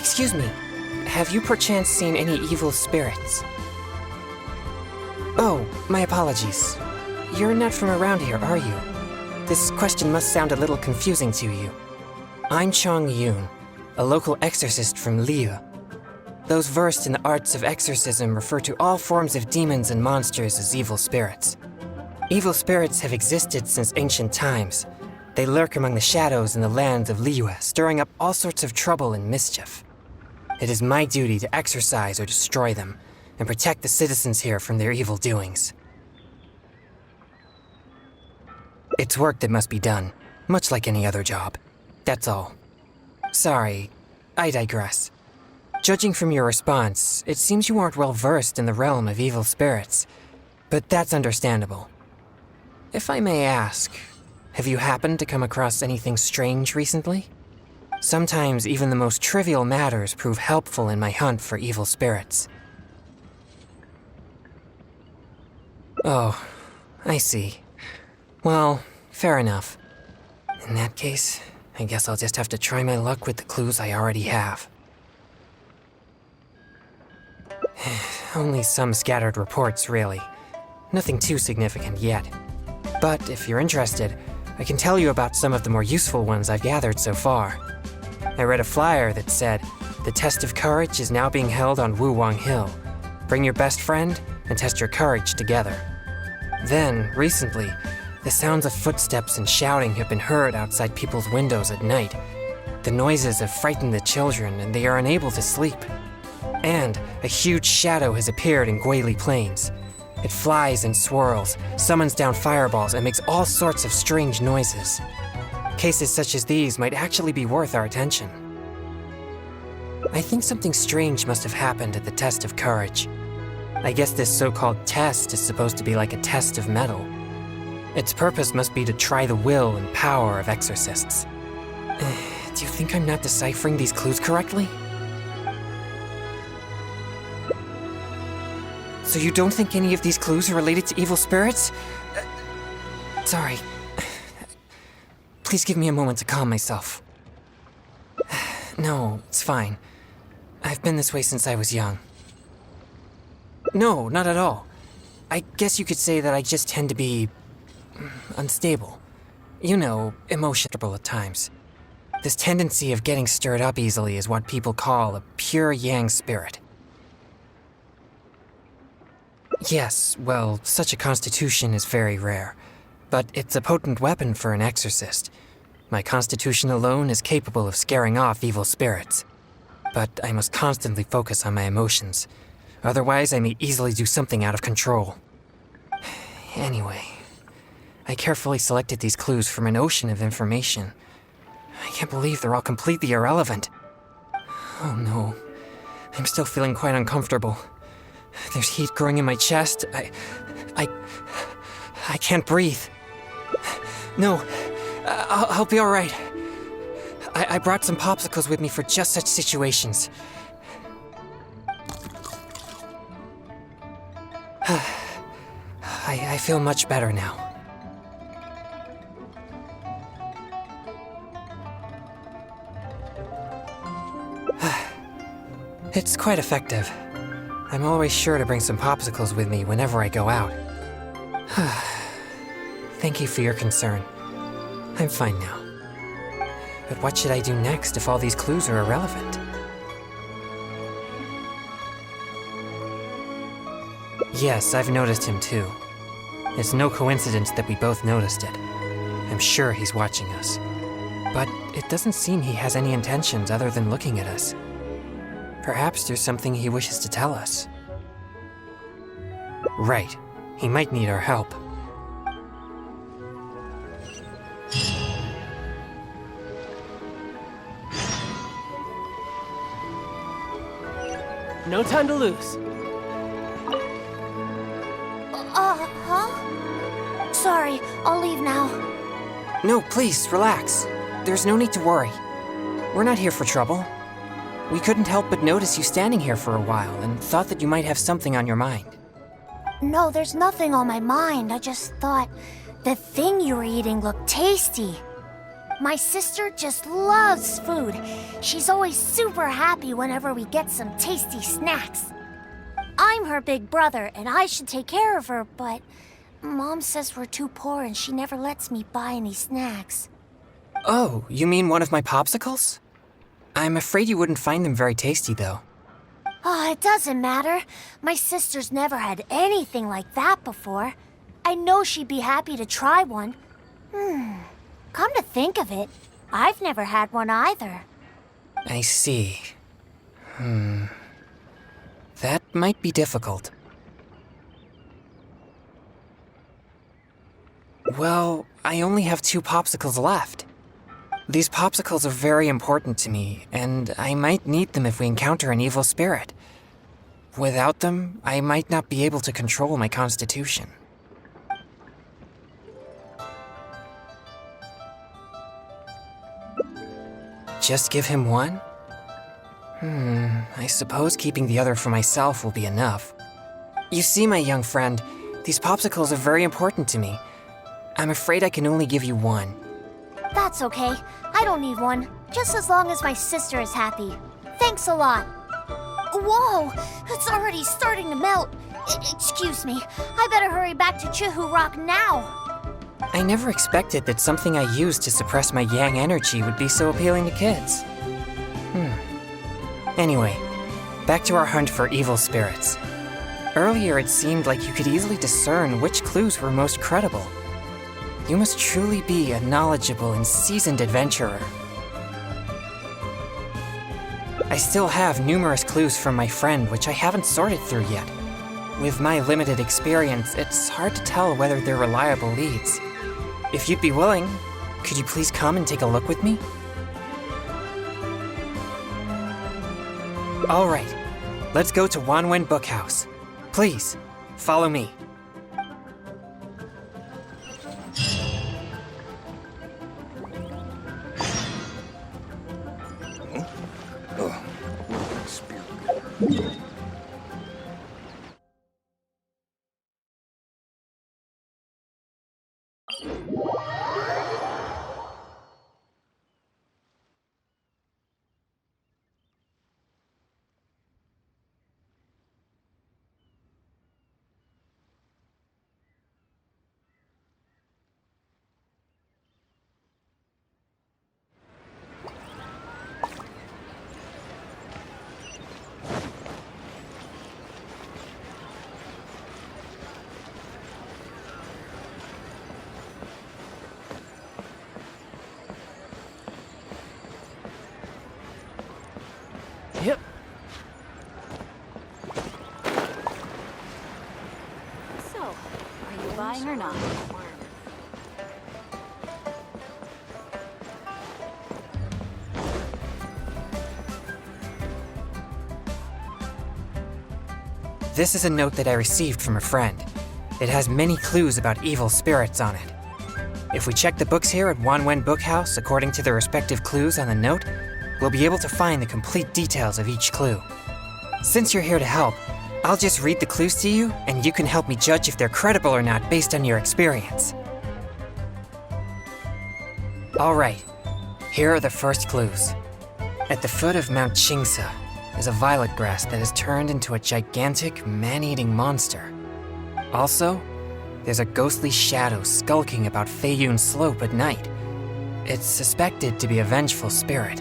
Excuse me, have you perchance seen any evil spirits? Oh, my apologies. You're not from around here, are you? This question must sound a little confusing to you. I'm CHONGYUN, a local exorcist from Liyue. Those versed in the arts of exorcism refer to all forms of demons and monsters as evil spirits. Evil spirits have existed since ancient times. They lurk among the shadows in the lands of Liyue, stirring up all sorts of trouble and mischief. It is my duty to exorcise or destroy them, and protect the citizens here from their evil doings. It's work that must be done, much like any other job. That's all. Sorry, I digress. Judging from your response, it seems you aren't well versed in the realm of evil spirits, but that's understandable. If I may ask, have you happened to come across anything strange recently? Sometimes even the most trivial matters prove helpful in my hunt for evil spirits. Oh, I see. Well, fair enough. In that case, I guess I'll just have to try my luck with the clues I already have. Only some scattered reports, really. Nothing too significant yet. But if you're interested, I can tell you about some of the more useful ones I've gathered so far. I read a flyer that said, "The test of courage is now being held on Wuwang Hill. Bring your best friend and test your courage together." Then, recently, the sounds of footsteps and shouting have been heard outside people's windows at night. The noises have frightened the children and they are unable to sleep. And a huge shadow has appeared in Guili Plains. It flies and swirls, summons down fireballs, and makes all sorts of strange noises. Cases such as these might actually be worth our attention. I think something strange must have happened at the test of courage. I guess this so-called test is supposed to be like a test of metal. Its purpose must be to try the will and power of exorcists. Do you think I'm not deciphering these clues correctly? So you don't think any of these clues are related to evil spirits? Sorry. Please give me a moment to calm myself. No, it's fine. I've been this way since I was young. No, not at all. I guess you could say that I just tend to be unstable. You know, emotional at times. This tendency of getting stirred up easily is what people call a pure yang spirit. Yes, well, such a constitution is very rare, but it's a potent weapon for an exorcist. My constitution alone is capable of scaring off evil spirits. But I must constantly focus on my emotions. Otherwise, I may easily do something out of control. Anyway, I carefully selected these clues from an ocean of information. I can't believe they're all completely irrelevant. Oh no, I'm still feeling quite uncomfortable. There's heat growing in my chest. I can't breathe. No, I'll be all right. I brought some popsicles with me for just such situations. I feel much better now. It's quite effective. I'm always sure to bring some popsicles with me whenever I go out. Thank you for your concern. I'm fine now. But what should I do next if all these clues are irrelevant? Yes, I've noticed him too. It's no coincidence that we both noticed it. I'm sure he's watching us. But it doesn't seem he has any intentions other than looking at us. Perhaps there's something he wishes to tell us. Right. He might need our help. No time to lose. Huh? Sorry, I'll leave now. No, please, relax. There's no need to worry. We're not here for trouble. We couldn't help but notice you standing here for a while and thought that you might have something on your mind. No, there's nothing on my mind. I just thought the thing you were eating looked tasty. My sister just loves food. She's always super happy whenever we get some tasty snacks. I'm her big brother, and I should take care of her, but Mom says we're too poor and she never lets me buy any snacks. Oh, you mean one of my popsicles? I'm afraid you wouldn't find them very tasty, though. Oh, it doesn't matter. My sister's never had anything like that before. I know she'd be happy to try one. Come to think of it, I've never had one either. I see. That might be difficult. Well, I only have 2 popsicles left. These popsicles are very important to me, and I might need them if we encounter an evil spirit. Without them, I might not be able to control my constitution. Just give him one? I suppose keeping the other for myself will be enough. You see, my young friend, these popsicles are very important to me. I'm afraid I can only give you one. That's okay. I don't need one, just as long as my sister is happy. Thanks a lot. Whoa! It's already starting to melt. Excuse me. I better hurry back to Chihu Rock now. I never expected that something I used to suppress my yang energy would be so appealing to kids. Anyway, back to our hunt for evil spirits. Earlier it seemed like you could easily discern which clues were most credible. You must truly be a knowledgeable and seasoned adventurer. I still have numerous clues from my friend which I haven't sorted through yet. With my limited experience, it's hard to tell whether they're reliable leads. If you'd be willing, could you please come and take a look with me? All right, let's go to Wanwen Bookhouse. Please, follow me. Yep. So, are you buying or not? This is a note that I received from a friend. It has many clues about evil spirits on it. If we check the books here at Wanwen Bookhouse according to the respective clues on the note, we'll be able to find the complete details of each clue. Since you're here to help, I'll just read the clues to you, and you can help me judge if they're credible or not based on your experience. All right, here are the first clues. At the foot of Mount Chingsa is a violet grass that has turned into a gigantic, man-eating monster. Also, there's a ghostly shadow skulking about Feiyun Slope at night. It's suspected to be a vengeful spirit.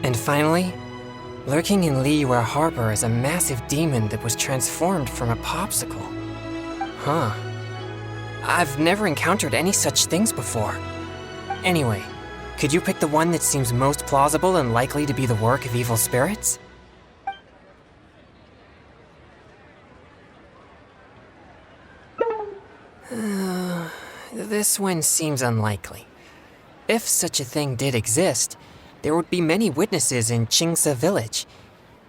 And finally, lurking in Liyue Harbor is a massive demon that was transformed from a popsicle. Huh. I've never encountered any such things before. Anyway, could you pick the one that seems most plausible and likely to be the work of evil spirits? This one seems unlikely. If such a thing did exist, there would be many witnesses in Chingsa village,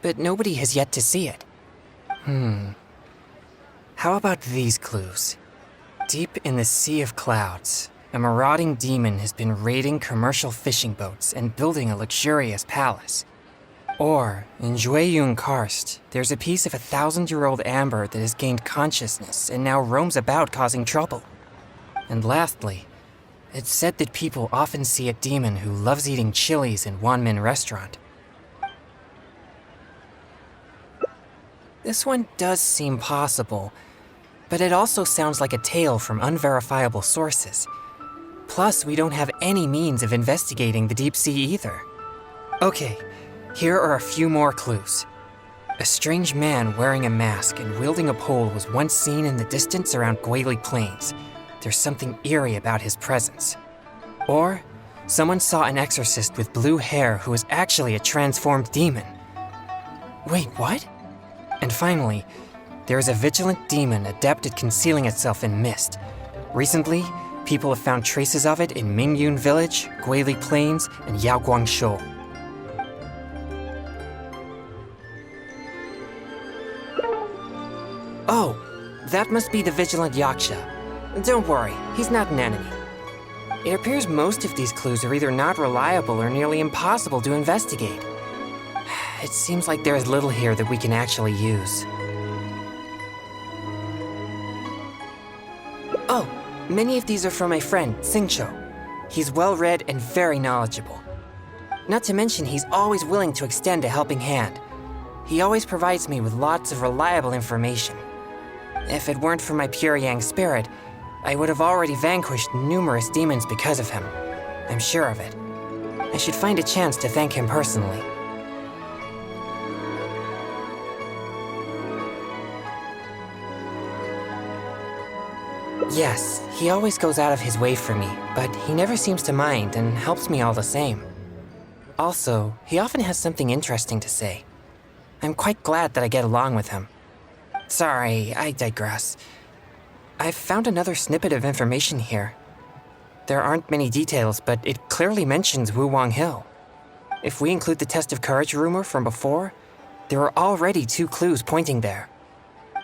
but nobody has yet to see it. How about these clues? Deep in the Sea of Clouds, a marauding demon has been raiding commercial fishing boats and building a luxurious palace. Or, in Jueyun Karst, there's a piece of 1,000-year-old amber that has gained consciousness and now roams about causing trouble. And lastly, It's said that people often see a demon who loves eating chilies in Wanmin restaurant. This one does seem possible, but it also sounds like a tale from unverifiable sources. Plus, we don't have any means of investigating the deep sea either. Okay, here are a few more clues. A strange man wearing a mask and wielding a pole was once seen in the distance around Guili Plains. There's something eerie about his presence. Or, someone saw an exorcist with blue hair who was actually a transformed demon. Wait, what? And finally, there is a vigilant demon adept at concealing itself in mist. Recently, people have found traces of it in Mingyun Village, Guili Plains, and Yaoguangshou. Oh, that must be the vigilant Yaksha. Don't worry, he's not an enemy. It appears most of these clues are either not reliable or nearly impossible to investigate. It seems like there is little here that we can actually use. Oh, many of these are from my friend, Singcho. He's well-read and very knowledgeable. Not to mention, he's always willing to extend a helping hand. He always provides me with lots of reliable information. If it weren't for my pure Yang spirit, I would have already vanquished numerous demons because of him. I'm sure of it. I should find a chance to thank him personally. Yes, he always goes out of his way for me, but he never seems to mind and helps me all the same. Also, he often has something interesting to say. I'm quite glad that I get along with him. Sorry, I digress. I've found another snippet of information here. There aren't many details, but it clearly mentions Wuwang Hill. If we include the test of courage rumor from before, there are already 2 clues pointing there.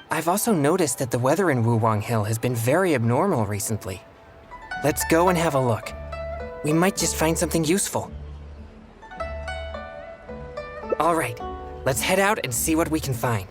I've also noticed that the weather in Wuwang Hill has been very abnormal recently. Let's go and have a look. We might just find something useful. All right, let's head out and see what we can find.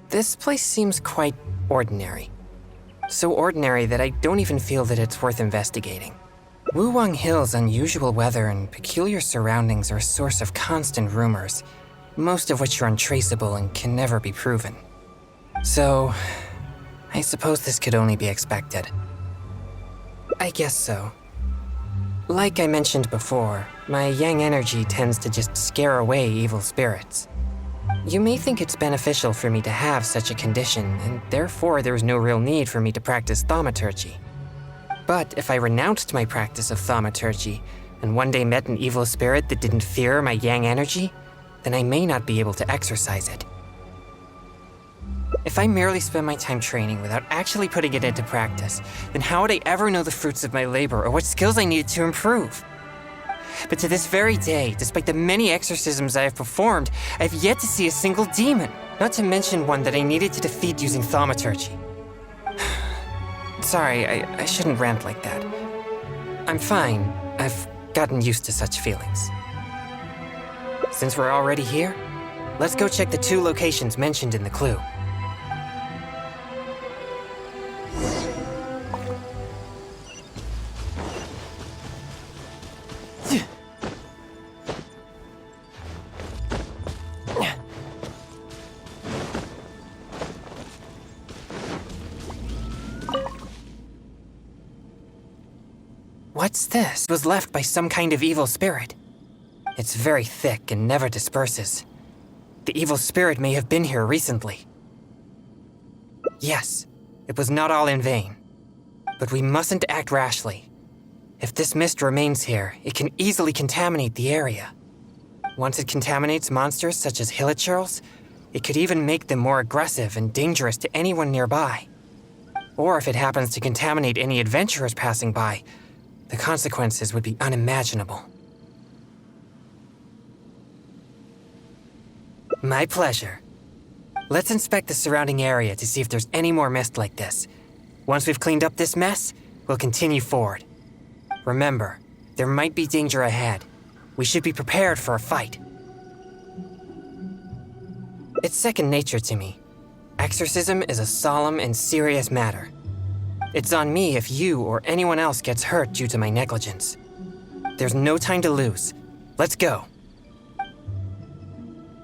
This place seems quite ordinary. So ordinary that I don't even feel that it's worth investigating. Wuwang Hill's unusual weather and peculiar surroundings are a source of constant rumors, most of which are untraceable and can never be proven. So, I suppose this could only be expected. I guess so. Like I mentioned before, my yang energy tends to just scare away evil spirits. You may think it's beneficial for me to have such a condition, and therefore there's no real need for me to practice thaumaturgy. But if I renounced my practice of thaumaturgy, and one day met an evil spirit that didn't fear my yang energy, then I may not be able to exercise it. If I merely spend my time training without actually putting it into practice, then how would I ever know the fruits of my labor or what skills I needed to improve? But to this very day, despite the many exorcisms I have performed, I have yet to see a single demon, not to mention one that I needed to defeat using thaumaturgy. Sorry, I shouldn't rant like that. I'm fine. I've gotten used to such feelings. Since we're already here, let's go check the 2 locations mentioned in the clue. What's this? It was left by some kind of evil spirit. It's very thick and never disperses. The evil spirit may have been here recently. Yes, it was not all in vain. But we mustn't act rashly. If this mist remains here, it can easily contaminate the area. Once it contaminates monsters such as hilichurls, it could even make them more aggressive and dangerous to anyone nearby. Or if it happens to contaminate any adventurers passing by, the consequences would be unimaginable. My pleasure. Let's inspect the surrounding area to see if there's any more mist like this. Once we've cleaned up this mess, we'll continue forward. Remember, there might be danger ahead. We should be prepared for a fight. It's second nature to me. Exorcism is a solemn and serious matter. It's on me if you or anyone else gets hurt due to my negligence. There's no time to lose. Let's go.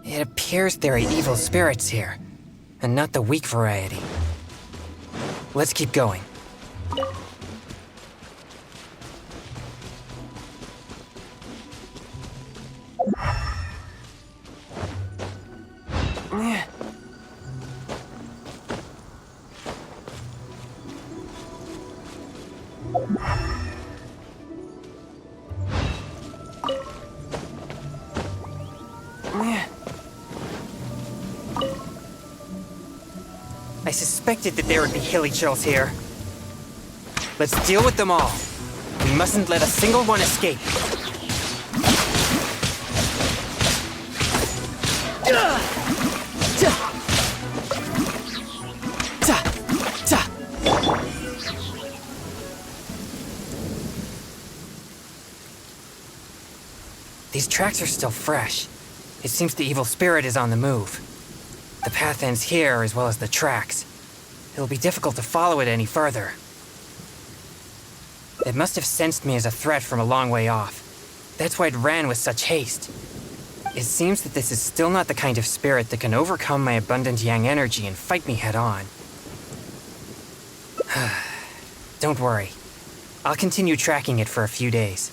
It appears there are evil spirits here, and not the weak variety. Let's keep going. I suspected that there would be hilichurls here. Let's deal with them all. We mustn't let a single one escape. These tracks are still fresh. It seems the evil spirit is on the move. The path ends here as well as the tracks. It'll be difficult to follow it any further. It must have sensed me as a threat from a long way off. That's why it ran with such haste. It seems that this is still not the kind of spirit that can overcome my abundant yang energy and fight me head on. Don't worry. I'll continue tracking it for a few days.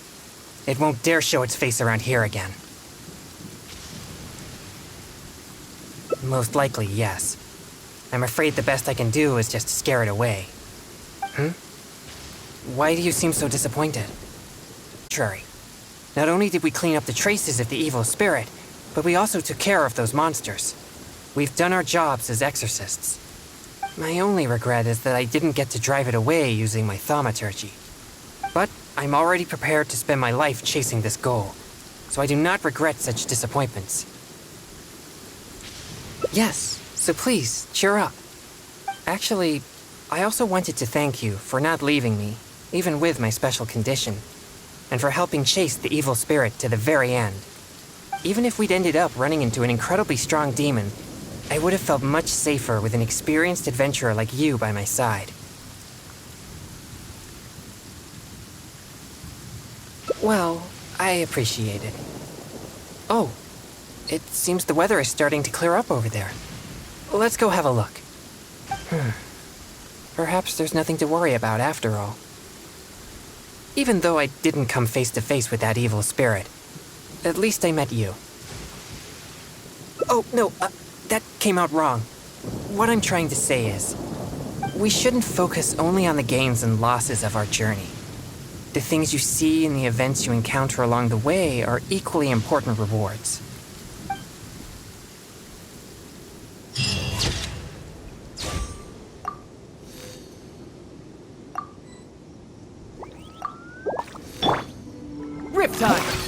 It won't dare show its face around here again. Most likely, yes. I'm afraid the best I can do is just scare it away. Why do you seem so disappointed? Contrary. Not only did we clean up the traces of the evil spirit, but we also took care of those monsters. We've done our jobs as exorcists. My only regret is that I didn't get to drive it away using my thaumaturgy. But I'm already prepared to spend my life chasing this goal, so I do not regret such disappointments. Yes, so please, cheer up. Actually, I also wanted to thank you for not leaving me, even with my special condition, and for helping chase the evil spirit to the very end. Even if we'd ended up running into an incredibly strong demon, I would have felt much safer with an experienced adventurer like you by my side. Well, I appreciate it. Oh, it seems the weather is starting to clear up over there. Let's go have a look. Perhaps there's nothing to worry about after all. Even though I didn't come face to face with that evil spirit, at least I met you. Oh, no, that came out wrong. What I'm trying to say is, we shouldn't focus only on the gains and losses of our journey. The things you see and the events you encounter along the way are equally important rewards. Rip time!